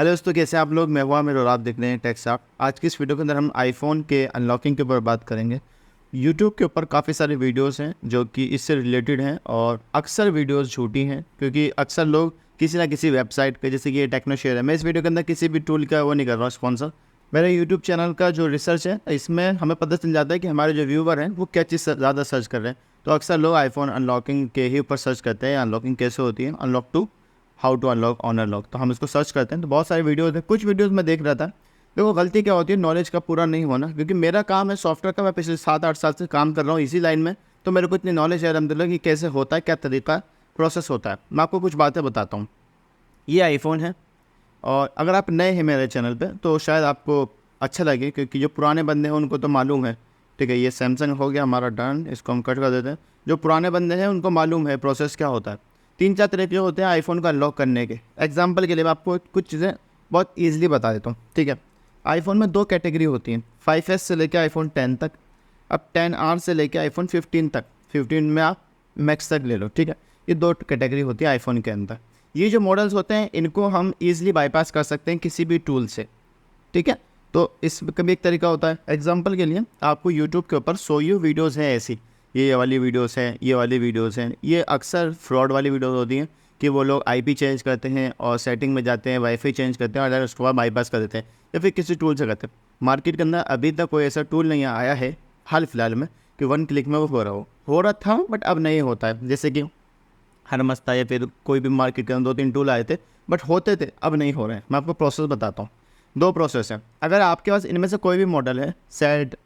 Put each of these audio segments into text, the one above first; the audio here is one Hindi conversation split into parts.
हेलो दोस्तों, कैसे हैं आप लोग। मैं हुआ मेरे और आप देख रहे हैं टेक्साप। आज की इस वीडियो के अंदर हम आईफोन के अनलॉकिंग के ऊपर बात करेंगे। यूट्यूब के ऊपर काफ़ी सारे वीडियोस हैं जो कि इससे रिलेटेड हैं और अक्सर वीडियोस झूठी हैं, क्योंकि अक्सर लोग किसी ना किसी वेबसाइट पे, जैसे कि ये टेक्नो शेयर है, मैं इस वीडियो के अंदर किसी भी टूल का वो नहीं कर रहा हूँ स्पॉन्सर। मेरे यूट्यूब चैनल का जो रिसर्च है, इसमें हमें पता चल जाता है कि हमारे जो व्यूवर हैं वो क्या चीज़ ज़्यादा सर्च कर रहे हैं। तो अक्सर लोग आईफोन अनलॉकिंग के ही ऊपर सर्च करते हैं, अनलॉकिंग कैसे होती है, unlock two how to unlock on unlock. तो हम इसको सर्च करते हैं, तो बहुत सारे वीडियोज़ हैं। कुछ वीडियोज़ मैं देख रहा था, देखो गलती क्या होती है, नॉलेज का पूरा नहीं होना। क्योंकि मेरा काम है सॉफ्टवेयर का, मैं पिछले 7-8 साल से काम कर रहा हूँ इसी लाइन में, तो मेरे को इतनी नॉलेज है अलहमदिल्ला कि कैसे होता है, क्या तरीका प्रोसेस होता है। मैं आपको कुछ बातें बताता हूँ। ये आईफोन है, और अगर आप नए हैं मेरे चैनल पे तो शायद आपको अच्छा लगे, क्योंकि जो पुराने बंदे हैं उनको तो मालूम है। ठीक है, ये सैमसंग हो गया हमारा डन, इसको हम कट कर देते हैं। जो पुराने बंदे हैं उनको मालूम है प्रोसेस क्या होता है। 3-4 तरीके होते हैं आईफोन का अनलॉक करने के। एग्जाम्पल के लिए मैं आपको कुछ चीज़ें बहुत ईजिली बता देता हूँ। ठीक है, आईफोन में 2 कैटेगरी होती हैं, 5S से लेकर आईफोन 10 तक। अब 10R से लेकर आईफोन 15 तक, 15 में आप मैक्स तक ले लो। ठीक है, ये 2 कैटेगरी होती है आईफोन के अंदर। ये जो मॉडल्स होते हैं इनको हम ईजिली बाईपास कर सकते हैं किसी भी टूल से। ठीक है, तो इसका भी एक तरीका होता है। एग्जांपल के लिए आपको यूट्यूब के ऊपर सोयू वीडियोस हैं ऐसी, ये वाली वीडियोस हैं, ये वाली वीडियोस हैं। ये अक्सर फ्रॉड वाली वीडियोस होती हैं कि वो लोग आईपी चेंज करते हैं और सेटिंग में जाते हैं, वाईफाई चेंज करते हैं और उसके बाद बाईपास कर देते हैं, या फिर किसी टूल से करते हैं। मार्केट के अंदर अभी तक कोई ऐसा टूल नहीं आया है हाल फिलहाल में कि 1 क्लिक में वो हो रहा था, बट अब नहीं होता है। जैसे कि हरमस्ता या फिर कोई भी मार्केट के अंदर 2-3 टूल आए थे, बट होते थे, अब नहीं हो रहे हैं। मैं आपको प्रोसेस बताता हूँ। 2 प्रोसेस हैं। अगर आपके पास इनमें से कोई भी मॉडल है, सेट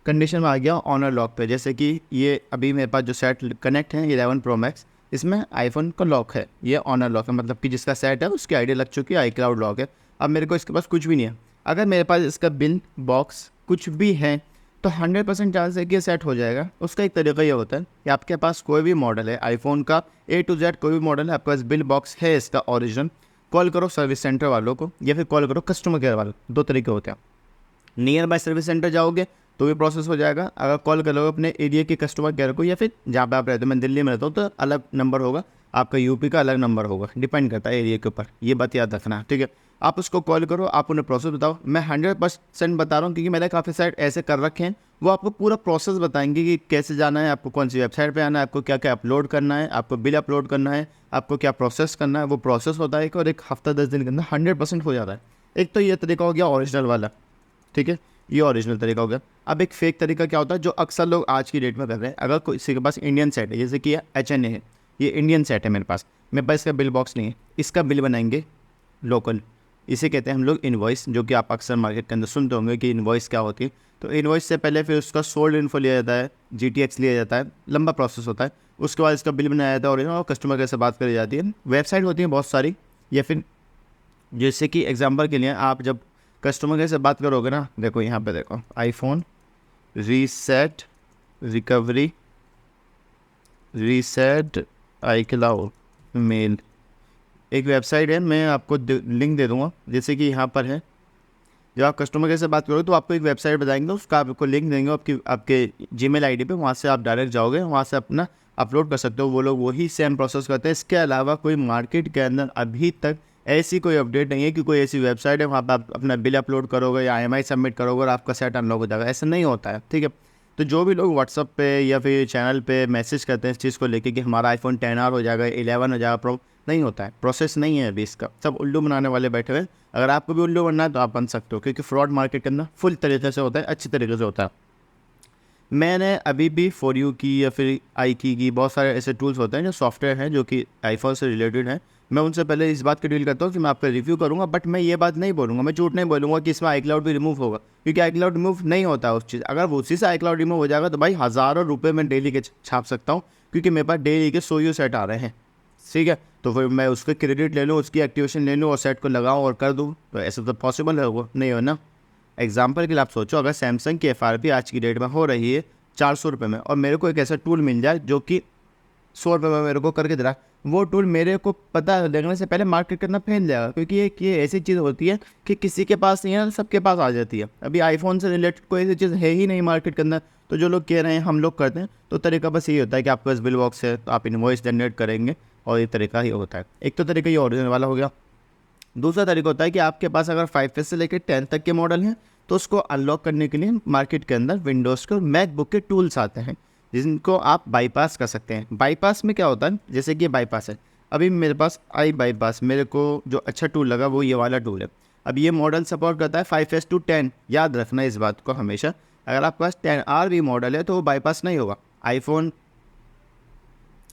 कंडीशन में आ गया ऑनर लॉक पे, जैसे कि ये अभी मेरे पास जो सेट कनेक्ट है 11 प्रो मैक्स, इसमें आईफोन का लॉक है, ये ऑनर लॉक है, मतलब कि जिसका सेट है उसकी आईडी लग चुकी है, आई क्लाउड लॉक है। अब मेरे को इसके पास कुछ भी नहीं है। अगर मेरे पास इसका बिल बॉक्स कुछ भी है तो 100% चांस है कि ये सेट हो जाएगा। उसका एक तरीका ये होता है कि आपके पास कोई भी मॉडल है आईफोन का, A to Z कोई भी मॉडल है, आपके पास बिल बॉक्स है इसका ओरिजिनल, कॉल करो सर्विस सेंटर वालों को या फिर कॉल करो कस्टमर केयर वालों। 2 तरीके होते हैं। नियर बाय सर्विस सेंटर जाओगे तो भी प्रोसेस हो जाएगा। अगर कॉल करोगे अपने एरिया के कस्टमर केयर को, या फिर जहाँ पे आप रहते हो, मैं दिल्ली में रहता हूँ तो अलग नंबर होगा, आपका यूपी का अलग नंबर होगा, डिपेंड करता है एरिया के ऊपर, ये बात याद रखना। ठीक है, आप उसको कॉल करो, आप उन्हें प्रोसेस बताओ। मैं 100% बता रहा हूँ क्योंकि मैंने काफ़ी साइट ऐसे कर रखे हैं, वो आपको पूरा प्रोसेस बताएंगे कि कैसे जाना है, आपको कौन सी वेबसाइट पे आना है, आपको क्या क्या अपलोड करना है, आपको बिल अपलोड करना है, आपको क्या प्रोसेस करना है। वो प्रोसेस होता है और 1 हफ्ता 10 दिन के अंदर 100% हो जाता है। एक तो ये तरीका हो गया ओरिजिनल वाला। ठीक है, ये ओरिजिनल तरीका हो गया। अब एक फेक तरीका क्या होता है जो अक्सर लोग आज की डेट में कर रहे हैं। अगर किसी के पास इंडियन सेट है, जैसे कि HNA है, ये इंडियन सेट है मेरे पास इसका बिल बॉक्स नहीं है, इसका बिल बनाएंगे लोकल। इसे कहते हैं हम लोग इनवॉइस, जो कि आप अक्सर मार्केट के अंदर सुनते होंगे कि इनवॉइस क्या होती है। तो इनवॉइस से पहले फिर उसका सोल्ड इन्फो लिया जाता है, GTX लिया जाता है, लंबा प्रोसेस होता है। उसके बाद इसका बिल बनाया जाता है ओरिजिनल, और कस्टमर केयर से बात करी जाती है। वेबसाइट होती है बहुत सारी, या फिर जैसे कि एग्जांपल के लिए आप जब कस्टमर केयर से बात करोगे ना, देखो यहाँ पे देखो, आईफोन रीसेट रिकवरी रीसेट आई क्लाउड मेल, एक वेबसाइट है, मैं आपको लिंक दे दूँगा। जैसे कि यहाँ पर है, जब आप कस्टमर केयर से बात करोगे तो आपको एक वेबसाइट बताएंगे, उसका आपको लिंक देंगे आपके जीमेल आईडी पे, वहाँ से आप डायरेक्ट जाओगे, वहाँ से अपना अपलोड कर सकते हो। वो लोग वही सेम प्रोसेस करते हैं। इसके अलावा कोई मार्केट के अंदर अभी तक ऐसी कोई अपडेट नहीं है कि कोई ऐसी वेबसाइट है वहाँ पर आप अपना बिल अपलोड करोगे या IMI सबमिट करोगे और आपका सेट अनलॉक हो जाएगा। ऐसा नहीं होता है। ठीक है, तो जो भी लोग व्हाट्सअप पे या फिर चैनल पे मैसेज करते हैं इस चीज़ को लेके कि हमारा आईफोन 10R हो जाएगा, 11 हो जाएगा प्रो, नहीं होता है। प्रोसेस नहीं है अभी इसका, सब उल्लू बनाने वाले बैठे हुए हैं। अगर आपको भी उल्लू बनना है तो आप बन सकते हो, क्योंकि फ्रॉड मार्केट के अंदर फुल तरीके से होता है, अच्छी तरीके से होता है। मैंने अभी भी फॉर यू की या फिर आई की बहुत सारे ऐसे टूल्स होते हैं जो सॉफ्टवेयर हैं जो कि आईफोन से रिलेटेड हैं। मैं उनसे पहले इस बात की डील करता हूँ कि मैं आपका रिव्यू करूँगा, बट मैं ये बात नहीं बोलूँगा, मैं झूठ नहीं बोलूँगा कि इसमें आई क्लाउड भी रिमूव होगा, क्योंकि आई क्लाउड रिमूव नहीं होता है उस चीज़। अगर वो उसी से आई क्लाउड रिमूव हो जाएगा तो भाई हज़ारों रुपये मैं डेली के छाप सकता हूँ, क्योंकि मेरे पास डेली के सोयू सेट आ रहे हैं। ठीक है, तो फिर मैं उसके क्रेडिट ले लूँ, उसकी एक्टिवेशन ले लूँ और सेट को लगाऊँ और कर दूँ, तो ऐसा तो पॉसिबल है वो नहीं हो ना। एग्जाम्पल के लिए आप सोचो, अगर सैमसंग की FRP आज की डेट में हो रही है 400 रुपये में, और मेरे को एक ऐसा टूल मिल जाए जो कि 100 रुपये में मेरे को करके दे रहा, वो टूल मेरे को पता लगने से पहले मार्केट करना फैल जाएगा, क्योंकि ये ऐसी चीज़ होती है कि किसी के पास नहीं है, सबके पास आ जाती है। अभी आईफोन से रिलेटेड कोई ऐसी चीज़ है ही नहीं मार्केट के अंदर, तो जो लोग कह रहे हैं हम लोग करते हैं, तो तरीका बस यही होता है कि आपके पास बिल बॉक्स है तो आप इनवॉइस जनरेट करेंगे, और ये तरीका ही होता है। एक तो तरीका ये ओरिजिनल वाला हो गया। दूसरा तरीका होता है कि आपके पास अगर 5S से लेकर 10 तक के मॉडल हैं तो उसको अनलॉक करने के लिए मार्केट के अंदर विंडोज़ के और मैकबुक के टूल्स आते हैं जिनको आप बाईपास कर सकते हैं। बाईपास में क्या होता है, जैसे कि बाईपास है, अभी मेरे पास आई बाईपास, मेरे को जो अच्छा टूल लगा वो ये वाला टूल है। अब ये मॉडल सपोर्ट करता है 5S to 10, याद रखना इस बात को हमेशा। अगर आपके पास 10R भी मॉडल है तो वो बाईपास नहीं होगा। आईफोन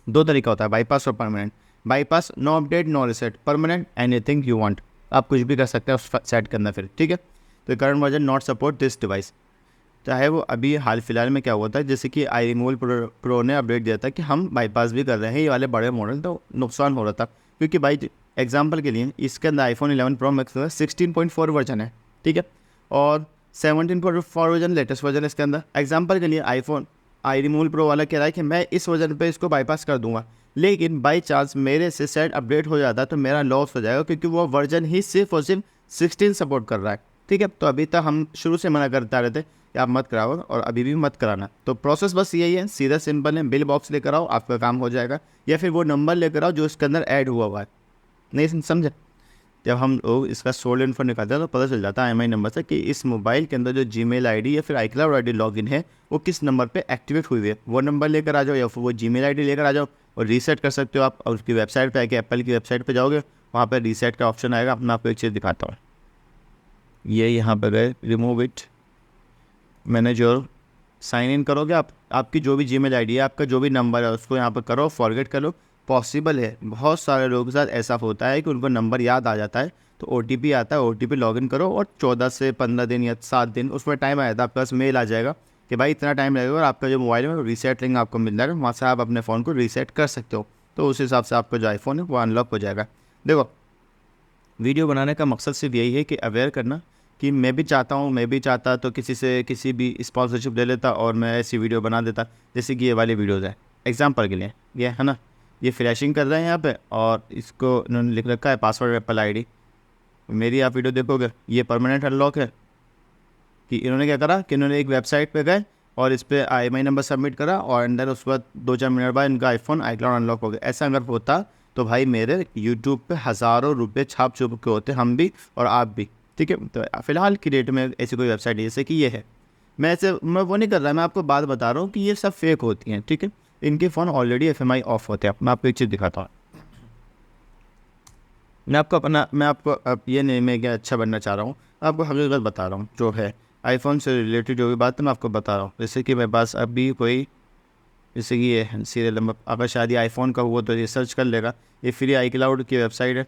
दो तरीका होता है, बाईपास और permanent. Bypass no update no reset, permanent anything you want, आप कुछ भी कर सकते हैं उस सेट करना फिर, ठीक है। तो current version not support this device, चाहे वो अभी हाल फिलहाल में क्या हुआ था, जैसे कि आई रिमूवल प्रो ने अपडेट दिया था कि हम बाईपास भी कर रहे हैं ये वाले बड़े मॉडल, तो नुकसान हो रहा था क्योंकि भाई एग्जांपल के लिए इसके अंदर आईफोन 11 प्रो मैक्स 16.4 वर्जन है, ठीक है, और 17.4 वर्जन लेटेस्ट वर्जन है इसके अंदर। एग्जांपल के लिए आईफोन आई रिमूवल प्रो वाला कह रहा है कि मैं इस वर्जन पे इसको बाईपास कर दूंगा, लेकिन बाई चांस मेरे से सेट अपडेट हो जाता तो मेरा लॉस हो जाएगा क्योंकि वो वर्जन ही सिर्फ और सिर्फ 16 सपोर्ट कर रहा है, ठीक है। तो अभी तक हम शुरू से मना करते रहते कि आप मत कराओ और अभी भी मत कराना। तो प्रोसेस बस यही है, सीधा सिंपल है, बिल बॉक्स लेकर आओ आपका काम हो जाएगा, या फिर वो नंबर लेकर आओ जो इसके अंदर ऐड हुआ है। नहीं समझे, जब हम लोग इसका सोल्ड इन्फो निकालते हैं तो पता चल जाता है IMEI नंबर से कि इस मोबाइल के अंदर जो जीमेल आईडी या फिर iCloud आईडी लॉगिन है वो किस नंबर पे एक्टिवेट हुई है। वो नंबर लेकर आ जाओ या फिर वो जीमेल आईडी लेकर आ जाओ और रीसेट कर सकते हो आप। और उसकी वेबसाइट पे आके एप्पल की वेबसाइट पे जाओगे, वहाँ पर रीसेट का ऑप्शन आएगा। मैं आपको एक चीज़ दिखाता हूँ, ये यहाँ पर गए remove it, manage your, sign in करोगे आप, आपकी जो भी जीमेल आईडी है, आपका जो भी नंबर है उसको यहाँ पर करो, फॉरगेट करो। पॉसिबल है, बहुत सारे लोगों के साथ ऐसा होता है कि उनको नंबर याद आ जाता है तो OTP आता है, OTP लॉगिन करो और 14 से 15 दिन या 7 दिन उसमें टाइम आया था, आपके पास मेल आ जाएगा कि भाई इतना टाइम लगेगा और आपका जो मोबाइल है वो रीसेट लिंक आपको मिल जाएगा, वहाँ से आप अपने फ़ोन को रीसेट कर सकते हो। तो उस हिसाब से आपका जो आईफोन है वो अनलॉक हो जाएगा। देखो, वीडियो बनाने का मकसद सिर्फ यही है कि अवेयर करना कि मैं भी चाहता तो किसी से किसी भी स्पॉन्सरशिप ले लेता और मैं ऐसी वीडियो बना देता जैसे कि ये वाली वीडियोज़ है। एग्जाम्पल के लिए ये है ना, ये फ्लैशिंग कर रहे हैं यहाँ पे और इसको इन्होंने लिख रखा है पासवर्ड एप्पल आईडी। मेरी आप वीडियो देखोगे ये परमानेंट अनलॉक है कि इन्होंने क्या करा कि इन्होंने एक वेबसाइट पे गए और इस पर IMEI नंबर सबमिट करा और अंदर उसके बाद 2-4 मिनट बाद इनका आईफोन iCloud अनलॉक हो गया। ऐसा अगर होता तो भाई मेरे यूट्यूब पे हज़ारों रुपये छाप चुके होते, हम भी और आप भी, ठीक है। तो फिलहाल की डेट में ऐसी कोई वेबसाइट जैसे कि ये है, मैं वो नहीं कर रहा, मैं आपको बात बता रहा हूँ कि ये सब फेक होती हैं, ठीक है। इनके फ़ोन ऑलरेडी FMI ऑफ होते हैं। मैं आपको एक चीज़ दिखाता हूँ, मैं आपको अब ये नहीं मैं क्या अच्छा बनना चाह रहा हूँ, आपको हकीकत बता रहा हूँ जो है आईफोन से रिलेटेड जो भी बात है मैं आपको बता रहा हूँ। जैसे कि मेरे पास अभी कोई, जैसे कि ये सीरियल नंबर, अगर शायद ये आईफोन का हुआ तो ये सर्च कर लेगा, ये फ्री iCloud की वेबसाइट है,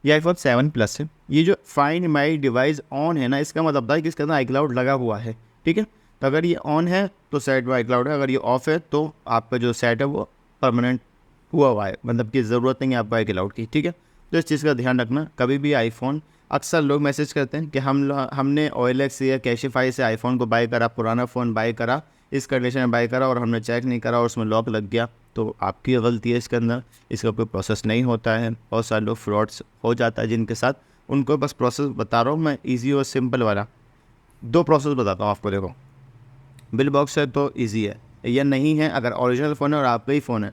ये आईफोन 7 प्लस है। ये जो फाइंड माई डिवाइस ऑन है ना, इसका मतलब है कि इसके अंदर iCloud लगा हुआ है, ठीक है। तो अगर ये ऑन है तो सेट में iCloud है, अगर ये ऑफ है तो आपका जो सेट है वो परमानेंट हुआ है, मतलब कि ज़रूरत नहीं है आपको iCloud की, ठीक है। तो इस चीज़ का ध्यान रखना। कभी भी आईफोन, अक्सर लोग मैसेज करते हैं कि हमने OLX या कैशिफाई से आईफोन को बाय करा, पुराना फ़ोन बाय करा, इस कंडीशन में बाय करा और हमने चेक नहीं करा और उसमें लॉक लग गया, तो आपकी गलती है इसके अंदर, इसका कोई प्रोसेस नहीं होता है। बहुत सारे लोग फ्रॉड्स हो जाता है जिनके साथ, उनको बस प्रोसेस बता रहा हूँ मैं, ईजी और सिंपल वाला 2 प्रोसेस बताता हूँ आपको। देखो, बिल बॉक्स है तो ईजी है, या नहीं है अगर ओरिजिनल फ़ोन है और आपका ही फ़ोन है,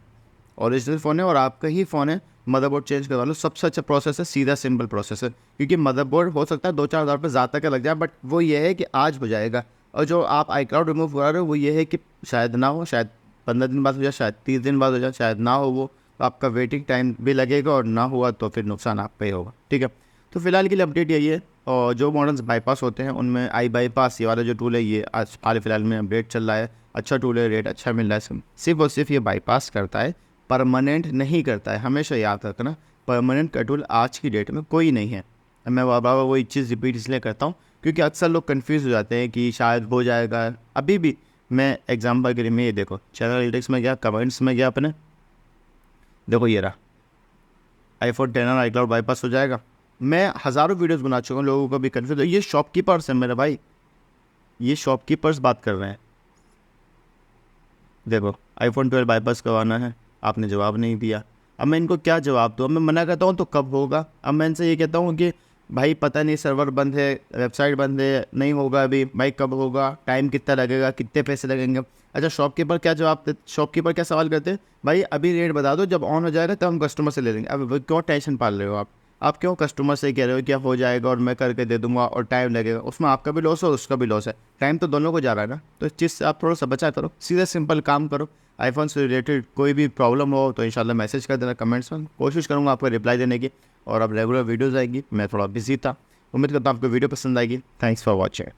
ओरिजिनल फ़ोन है और आपका ही फ़ोन है, मदरबोर्ड चेंज करवा लो, सबसे अच्छा प्रोसेस है, सीधा सिंपल प्रोसेस है। क्योंकि मदरबोर्ड हो सकता है 2-4 हज़ार रुपये ज़्यादा का लग जाए, बट वो ये है कि आज हो जाएगा। और जो आप iCloud रिमूव करा रहे हो वो ये है कि शायद ना हो, शायद 15 दिन बाद हो जाए, शायद 30 दिन बाद हो जाए, शायद ना हो, वो तो आपका वेटिंग टाइम भी लगेगा और ना हुआ तो फिर नुकसान आपका ही होगा, ठीक है। तो फिलहाल के लिए अपडेट यही है। और जो मॉडल्स बाईपास होते हैं उनमें iBypass ये वाला जो टूल है ये आज हाल फिलहाल में अपडेट चल रहा है, अच्छा टूल है, रेट अच्छा मिल रहा है। सिर्फ और सिर्फ ये बाईपास करता है, परमानेंट नहीं करता है, हमेशा याद रखना। परमानेंट का टूल आज की डेट में कोई नहीं है। मैं बार वही चीज़ रिपीट इसलिए करता हूँ क्योंकि अक्सर लोग कंफ्यूज हो जाते हैं कि शायद हो जाएगा। अभी भी मैं एग्जांपल के लिए मैं ये देखो, चैनल एनालिटिक्स में गया, कमेंट्स में गया अपने, देखो ये रहा आईफोन 10 और iCloud बाईपास हो जाएगा। मैं हज़ारों वीडियोस बना चुका हूँ, लोगों को भी कंफ्यूज है। ये शॉपकीपर्स हैं मेरे भाई, ये शॉपकीपर्स बात कर रहे हैं। देखो आईफोन 12 बाईपास करवाना है, आपने जवाब नहीं दिया, अब मैं इनको क्या जवाब दूँ? अब मैं मना करता हूँ तो कब होगा? अब मैं इनसे ये कहता हूँ कि भाई पता नहीं, सर्वर बंद है, वेबसाइट बंद है, नहीं होगा अभी, भाई कब होगा, टाइम कितना लगेगा, कितने पैसे लगेंगे? अच्छा, शॉपकीपर क्या जवाब दे, शॉपकीपर क्या सवाल करते हैं? भाई अभी रेट बता दो, जब ऑन हो जाएगा तब हम कस्टमर से ले लेंगे। अब क्यों टेंशन पाल रहे हो आप? आप क्यों कस्टमर से कह रहे हो कि हो जाएगा और मैं करके दे दूंगा और टाइम लगेगा, उसमें आपका भी लॉस हो उसका भी लॉस है, टाइम तो दोनों को जा रहा है ना। तो इस चीज़ से आप थोड़ा सा बचा करो, सीधा सिंपल काम करो। आईफोन से रिलेटेड कोई भी प्रॉब्लम हो तो इंशाल्लाह मैसेज कर देना कमेंट्स में, कोशिश करूँगा आपको रिप्लाई देने की। और अब रेगुलर वीडियोज़ आएगी, मैं थोड़ा बिजी था, उम्मीद करता हूँ आपको वीडियो पसंद आएगी। Thanks for watching.